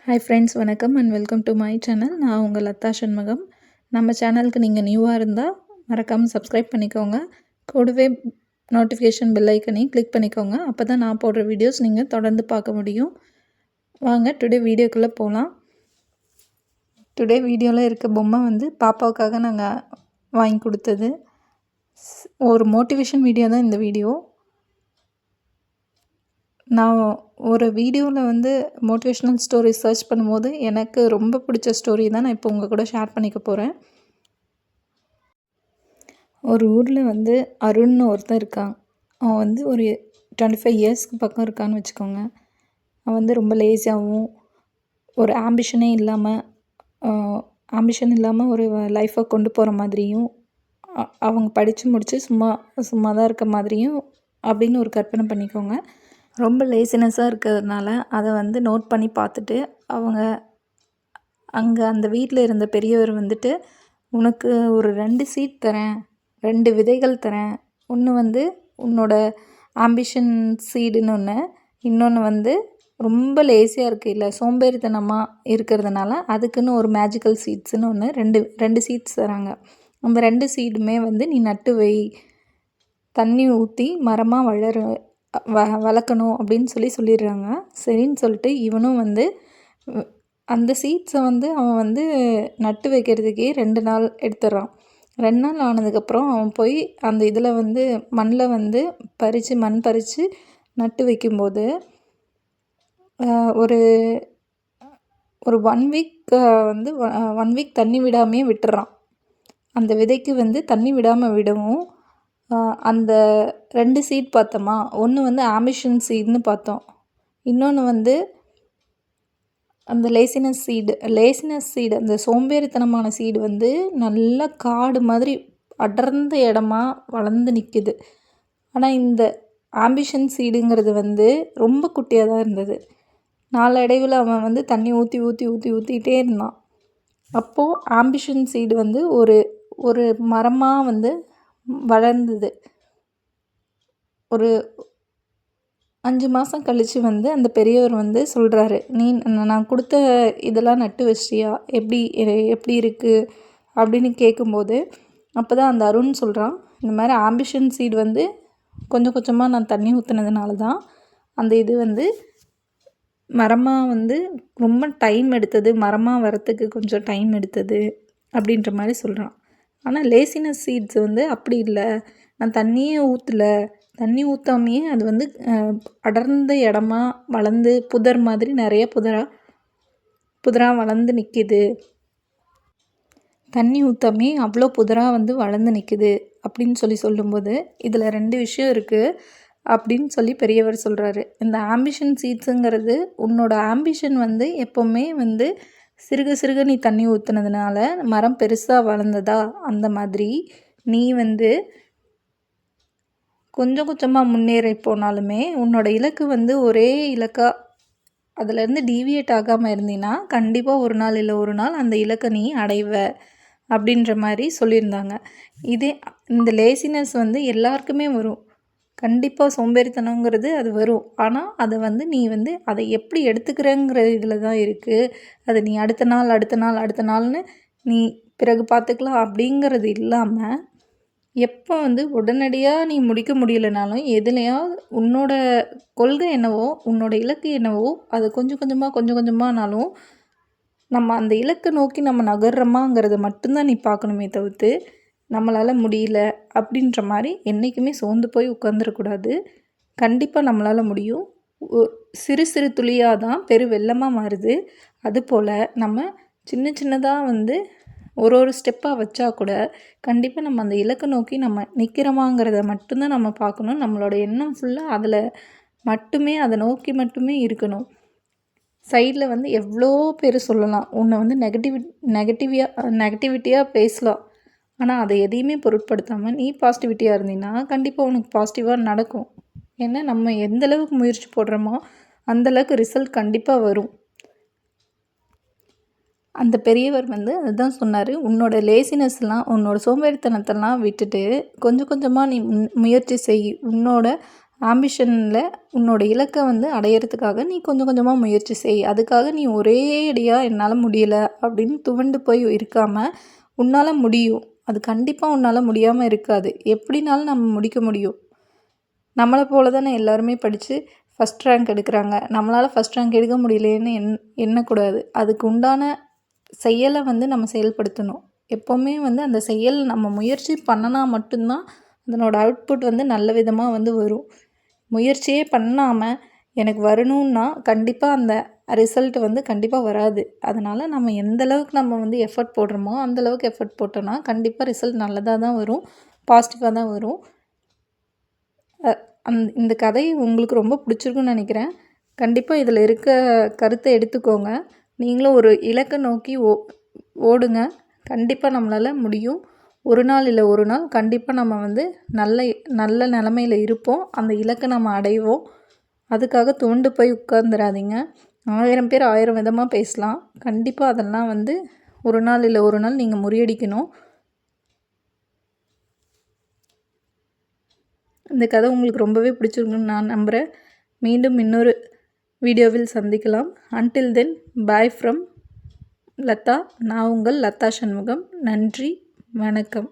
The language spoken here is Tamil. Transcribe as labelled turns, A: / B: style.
A: ஹாய் ஃப்ரெண்ட்ஸ், வணக்கம் and welcome to my channel. நான் உங்கள் லதா சண்முகம். நம்ம சேனலுக்கு நீங்கள் நியூவாக இருந்தால் மறக்காமல் சப்ஸ்கிரைப் பண்ணிக்கோங்க. கூடவே நோட்டிஃபிகேஷன் பெல் ஐக்கனையும் கிளிக் பண்ணிக்கோங்க. அப்போ தான் நான் போடுற வீடியோஸ் நீங்கள் தொடர்ந்து பார்க்க முடியும். வாங்க டுடே வீடியோக்குள்ளே போகலாம். டுடே வீடியோவில் இருக்க பொம்மை பாப்பாவுக்காக நாங்கள் வாங்கி கொடுத்தது. ஒரு மோட்டிவேஷன் வீடியோ தான் இந்த வீடியோ. நான் ஒரு வீடியோவில் மோட்டிவேஷ்னல் ஸ்டோரி சர்ச் பண்ணும்போது எனக்கு ரொம்ப பிடிச்ச ஸ்டோரி தான் நான் இப்போ உங்கள் கூட ஷேர் பண்ணிக்க போகிறேன். ஒரு ஊரில் அருண்னு ஒருத்தன் இருக்கான். அவன் ஒரு 25 இயர்ஸ்க்கு பக்கம் இருக்கான்னு வச்சுக்கோங்க. அவன் ரொம்ப லேசியாகவும் ஒரு ஆம்பிஷன் இல்லாமல் ஒரு லைஃப்பை கொண்டு போகிற மாதிரியும் அவங்க படித்து முடித்து சும்மா தான் இருக்க மாதிரியும் அப்படின்னு ஒரு கற்பனை பண்ணிக்கோங்க. ரொம்ப லேசினஸ்ஸாக இருக்கிறதுனால அதை நோட் பண்ணி பார்த்துட்டு அவங்க அங்கே அந்த வீட்டில் இருந்த பெரியவர் உனக்கு ஒரு 2 சீட் தரேன், 2 விதைகள் தரேன். ஒன்று உன்னோட ஆம்பிஷன் சீடுன்னு ஒன்று, இன்னொன்று ரொம்ப லேசியாக இருக்கையில் சோம்பேறித்தனமாக இருக்கிறதுனால அதுக்குன்னு ஒரு மேஜிக்கல் சீட்ஸ்னு ஒன்று ரெண்டு சீட்ஸ் தராங்க. அந்த 2 சீடுமே நீ நட்டு வை, தண்ணி ஊற்றி மரமாக வளர்க்கணும் அப்படின்னு சொல்லிடுறாங்க. சரின்னு சொல்லிட்டு இவனும் அந்த சீட்ஸை அவன் நட்டு வைக்கிறதுக்கே 2 நாள் எடுத்துடுறான். 2 நாள் ஆனதுக்கப்புறம் அவன் போய் அந்த இதில் மண்ணில் மண் பறித்து நட்டு வைக்கும்போது ஒரு 1 வீக் 1 வீக் தண்ணி விடாமையே விட்டுறான். அந்த விதைக்கு தண்ணி விடாமல் விடவும் அந்த 2 சீட் பார்த்தோமா, ஒன்று ஆம்பிஷன் சீடுன்னு பார்த்தோம், இன்னொன்று அந்த லேசினஸ் சீடு அந்த சோம்பேறித்தனமான சீடு நல்லா காடு மாதிரி அடர்ந்த இடமா வளர்ந்து நிற்கிது. ஆனால் இந்த ஆம்பிஷன் சீடுங்கிறது ரொம்ப குட்டியாக தான் இருந்தது. நாளடைவில் அவன் தண்ணி ஊற்றிட்டே இருந்தான். அப்போது ஆம்பிஷன் சீடு ஒரு மரமாக வளர்ந்தது. ஒரு 5 மாதம் கழித்து அந்த பெரியவர் சொல்கிறாரு, நீ நான் கொடுத்த இதெல்லாம் நட்டு வச்சிட்டியா, எப்படி இருக்குது அப்படின்னு கேட்கும்போது அப்போ தான் அந்த அருண் சொல்கிறான், இந்த மாதிரி ஆம்பிஷன் சீடு கொஞ்சம் கொஞ்சமாக நான் தண்ணி ஊற்றுனதுனால தான் அந்த இது மரமாக ரொம்ப டைம் எடுத்தது, மரமாக வரத்துக்கு கொஞ்சம் டைம் எடுத்தது அப்படின்ற மாதிரி சொல்கிறான். ஆனால் லேசினஸ் சீட்ஸ் அப்படி இல்லை, நான் தண்ணியே ஊற்றலை, தண்ணி ஊற்றாமையே அது அடர்ந்த இடமா வளர்ந்து புதர் மாதிரி நிறைய புதராக வளர்ந்து நிற்கிது, தண்ணி ஊற்றாமே அவ்வளோ புதராக வளர்ந்து நிற்கிது அப்படின்னு சொல்லும்போது இதில் 2 விஷயம் இருக்குது அப்படின்னு பெரியவர் சொல்கிறாரு. இந்த ஆம்பிஷன் சீட்ஸுங்கிறது உன்னோட ஆம்பிஷன் எப்போவுமே சிறுக சிறுக நீ தண்ணி ஊற்றுனதுனால மரம் பெருசாக வளர்ந்ததா, அந்த மாதிரி நீ கொஞ்சம் கொஞ்சமாக முன்னேறி போனாலுமே உன்னோட இலக்கு ஒரே இலக்காக அதிலேருந்து டீவியேட் ஆகாமல் இருந்தீன்னா கண்டிப்பாக ஒரு நாள் இல்லை ஒரு நாள் அந்த இலக்கை நீ அடைவ அப்படின்ற மாதிரி சொல்லியிருந்தாங்க. இந்த லேசினஸ் எல்லாருக்குமே வரும். கண்டிப்பாக சோம்பேறித்தனங்கிறது அது வரும். ஆனால் அதை நீ அதை எப்படி எடுத்துக்கிறேங்கிற இதில் தான் இருக்குது. அதை நீ அடுத்த நாள்னு நீ பிறகு பார்த்துக்கலாம் அப்படிங்கிறது இல்லாமல் எப்போ உடனடியாக நீ முடிக்க முடியலைனாலும் எதுலையாவது உன்னோட கொள்கை என்னவோ, உன்னோட இலக்கு என்னவோ, அது கொஞ்சம் கொஞ்சமானாலும் நம்ம அந்த இலக்கை நோக்கி நம்ம நகர்றோமாங்கிறத மட்டும்தான் நீ பார்க்கணுமே தவிர்த்து நம்மளால் முடியல அப்படின்ற மாதிரி என்றைக்குமே சோர்ந்து போய் உட்காந்துடக்கூடாது. கண்டிப்பாக நம்மளால் முடியும். சிறு துளியாக தான் வெள்ளமாக மாறுது. அதுபோல் நம்ம சின்னதாக ஒரு ஸ்டெப்பாக வச்சா கூட கண்டிப்பாக நம்ம அந்த இலக்கை நோக்கி நம்ம நிற்கிறோமாங்கிறத மட்டும்தான் நம்ம பார்க்கணும். நம்மளோட எண்ணம் ஃபுல்லாக அதில் மட்டுமே, அதை நோக்கி மட்டுமே இருக்கணும். சைடில் எவ்வளோ பேர் சொல்லலாம், உன்னை நெகட்டிவிட்டியாக பேசலாம். ஆனால் அதை எதையுமே பொருட்படுத்தாமல் நீ பாசிட்டிவிட்டியாக இருந்தீங்கன்னா கண்டிப்பாக உனக்கு பாசிட்டிவாக நடக்கும். ஏன்னா நம்ம எந்தளவுக்கு முயற்சி போடுறோமோ அந்தளவுக்கு ரிசல்ட் கண்டிப்பாக வரும். அந்த பெரியவர் அதுதான் சொன்னார், உன்னோட லேசினஸ்லாம், உன்னோட சோம்பேறித்தனத்தெல்லாம் விட்டுட்டு கொஞ்சம் கொஞ்சமாக நீ முயற்சி செய். உன்னோட ஆம்பிஷனில் உன்னோட இலக்கை வந்து அடையிறதுக்காக நீ கொஞ்சம் கொஞ்சமாக முயற்சி செய். அதுக்காக நீ ஒரே அடியாக என்னால் முடியலை அப்படின்னு துவண்டு போய் இருக்காமல் உன்னால் முடியும். அது கண்டிப்பாக உன்னால் முடியாமல் இருக்காது. எப்படினாலும் நம்ம முடிக்க முடியும். நம்மளை போல தானே எல்லாருமே படித்து ஃபஸ்ட் ரேங்க் எடுக்கிறாங்க. நம்மளால் ஃபஸ்ட் ரேங்க் எடுக்க முடியலேன்னு எண்ணக்கூடாது. அதுக்கு உண்டான செயலை வந்து நம்ம செயல்படுத்தணும். எப்போவுமே வந்து அந்த செயல் நம்ம முயற்சி பண்ணினா மட்டும்தான் அதனோட அவுட்புட் வந்து நல்ல விதமாக வந்து வரும். முயற்சியே பண்ணாமல் எனக்கு வரணுன்னா கண்டிப்பாக அந்த ரிசல்ட் வந்து கண்டிப்பாக வராது. அதனால் நம்ம எந்தளவுக்கு நம்ம வந்து எஃபர்ட் போடுறோமோ அந்தளவுக்கு எஃபர்ட் போட்டோன்னா கண்டிப்பாக ரிசல்ட் நல்லதாக தான் வரும், பாசிட்டிவாக தான் வரும். இந்த கதை உங்களுக்கு ரொம்ப பிடிச்சிருக்குன்னு நினைக்கிறேன். கண்டிப்பாக இதில் இருக்க கருத்தை எடுத்துக்கோங்க. நீங்களும் ஒரு இலக்கை நோக்கி ஓடுங்க. கண்டிப்பாக நம்மளால் முடியும். ஒரு நாள் இல்லை ஒரு நாள் கண்டிப்பாக நம்ம வந்து நல்ல நிலமையில் இருப்போம். அந்த இலக்கை நம்ம அடைவோம். அதுக்காக துவண்டு போய் உட்கார்ந்துடாதீங்க. 1000 பேர் 1000 விதமாக பேசலாம். கண்டிப்பாக அதெல்லாம் வந்து ஒரு நாள் இல்லை ஒரு நாள் நீங்கள் முறியடிக்கணும். இந்த கதை உங்களுக்கு ரொம்பவே பிடிச்சிருக்குன்னு நான் நம்புகிறேன். மீண்டும் இன்னொரு வீடியோவில் சந்திக்கலாம். Until then, bye from Latha. நான் உங்கள் லதா சண்முகம். நன்றி, வணக்கம்.